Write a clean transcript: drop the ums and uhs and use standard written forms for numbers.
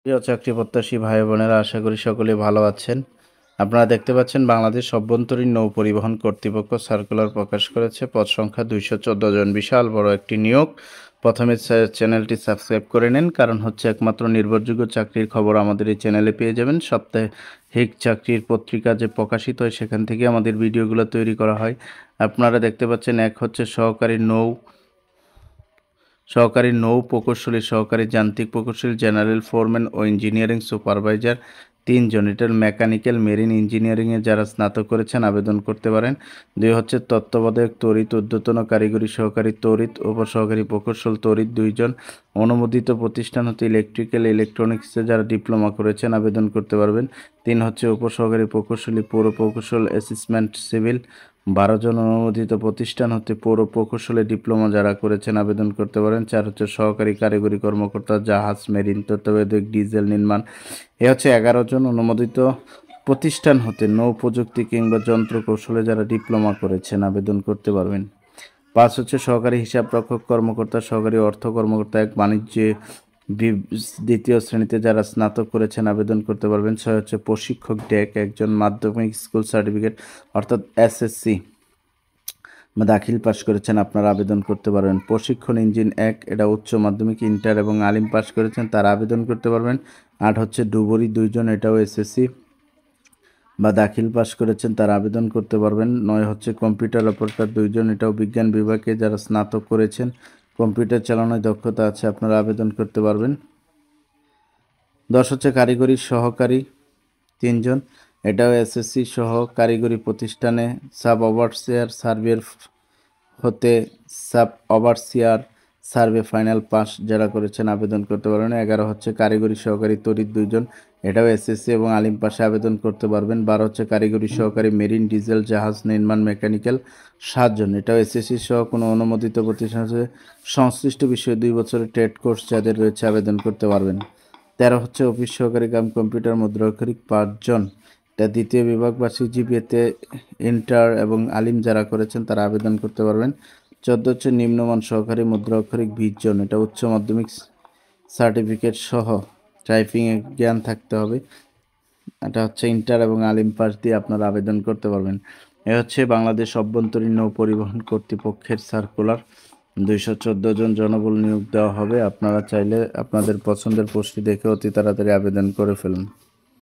প্রিয় চাকরি প্রত্যাশী ভাই বোনেরা, আশা করি সকলেই ভালো আছেন। আপনারা দেখতে পাচ্ছেন বাংলাদেশ অভ্যন্তরীণ নৌ পরিবহন কর্তৃপক্ষ সার্কুলার প্রকাশ করেছে। পদ সংখ্যা 214 জন, বিশাল বড় একটি নিয়োগ। প্রথমে চ্যানেলটি সাবস্ক্রাইব করে নিন, কারণ হচ্ছে একমাত্র নির্ভরযোগ্য চাকরির খবর আমাদের এই চ্যানেলে পেয়ে যাবেন। সাপ্তাহিক চাকরির পত্রিকা যে প্রকাশিত হয় সেখান থেকে আমাদের ভিডিওগুলো তৈরি করা হয়। আপনারা দেখতে পাচ্ছেন, এক হচ্ছে সহকারী নৌ প্রকৌশলী, সহকারী যান্ত্রিক প্রকৌশলী, জেনারেল ফোরম্যান ও ইঞ্জিনিয়ারিং সুপারভাইজার 3 জন। এটার মেকানিক্যাল, মেরিন ইঞ্জিনিয়ারিংয়ে যারা স্নাতক করেছেন আবেদন করতে পারেন। 2 হচ্ছে তত্ত্বাবধায়ক তড়িৎ, ঊর্ধ্বতন কারিগরি সহকারী তড়িৎ, উপসহকারী প্রকৌশল তড়িৎ 2 জন। অনুমোদিত প্রতিষ্ঠান হতে ইলেকট্রিক্যাল, ইলেকট্রনিক্সে যারা ডিপ্লোমা করেছেন আবেদন করতে পারবেন। 3 হচ্ছে উপসহকারী প্রকৌশলী, পৌর প্রকৌশল, অ্যাসিস্ট্যান্ট সিভিল 12 জন। অনুমোদিত প্রতিষ্ঠান হতে পৌর প্রকৌশলে ডিপ্লোমা যারা করেছেন আবেদন করতে পারেন। 4 হচ্ছে সহকারী কারিগরি কর্মকর্তা, জাহাজ, মেরিন, তত্ত্বাবধায়ক, ডিজেল নির্মাণ। এ হচ্ছে 11 জন। অনুমোদিত প্রতিষ্ঠান হতে নৌ প্রযুক্তি কিংবা যন্ত্র কৌশলে যারা ডিপ্লোমা করেছেন আবেদন করতে পারবেন। 5 হচ্ছে সহকারী হিসাবরক্ষক কর্মকর্তা, সহকারী অর্থ কর্মকর্তা 1 বাণিজ্যে দ্বিতীয় শ্রেণীতে যারা স্নাতক করেছেন আবেদন করতে পারবেন। 6 হচ্ছে প্রশিক্ষক ডেক 1 জন, মাধ্যমিক স্কুল সার্টিফিকেট অর্থাৎ এসএসসি বা দাখিল পাস করেছেন আপনারা আবেদন করতে পারবেন। প্রশিক্ষণ ইঞ্জিন 1, এটা উচ্চ মাধ্যমিক, ইন্টার এবং আলিম পাস করেছেন তারা আবেদন করতে পারবেন। 8 হচ্ছে ডুবুরি 2 জন, এটাও এসএসসি বা দাখিল পাস করেছেন তারা আবেদন করতে পারবেন। 9 হচ্ছে কম্পিউটার অপারেটর 2 জন, এটাও বিজ্ঞান বিভাগে যারা স্নাতক করেছেন, কম্পিউটার চালানোর দক্ষতা আছে, আপনারা আবেদন করতে পারবেন। 10 হচ্ছে কারিগরি সহকারী 3 জন, এটাও এসএসসি সহ কারিগরি প্রতিষ্ঠানে সাব ওভারসিয়ার সার্ভের হতে sub overseer survey final pass যারা করেছেন আবেদন করতে পারবেন। 11 হচ্ছে কারিগরি সহকারী তড়িৎ 2 জন, এটাও এসএসসি এবং আলিম পাশে আবেদন করতে পারবেন। 12 হচ্ছে কারিগরি সহকারী মেরিন, ডিজেল, জাহাজ নির্মাণ, মেকানিক্যাল 7 জন, এটাও এসএসসি সহ কোনো অনুমোদিত প্রতিষ্ঠান সংশ্লিষ্ট বিষয়ে 2 বছরের ট্রেড কোর্স যাদের রয়েছে আবেদন করতে পারবেন। 13 হচ্ছে অফিস সহকারী কাম কম্পিউটার মুদ্রাক্ষরিক 5 জন, এটা দ্বিতীয় বিভাগবাসী জিপিএতে ইন্টার এবং আলিম যারা করেছেন তারা আবেদন করতে পারবেন। 14 হচ্ছে নিম্নমান সহকারী মুদ্রা অক্ষরিক 20 জন, এটা উচ্চ মাধ্যমিক সার্টিফিকেট সহ টাইপিংয়ে জ্ঞান থাকতে হবে। এটা হচ্ছে ইন্টার এবং আলিম পাস দিয়ে আপনারা আবেদন করতে পারবেন। এ হচ্ছে বাংলাদেশ অভ্যন্তরীণ নৌ পরিবহন কর্তৃপক্ষের সার্কুলার। 214 জন জনবল নিয়োগ দেওয়া হবে। আপনারা চাইলে আপনাদের পছন্দের পোস্টটি দেখে অতি তাড়াতাড়ি আবেদন করে ফেলুন।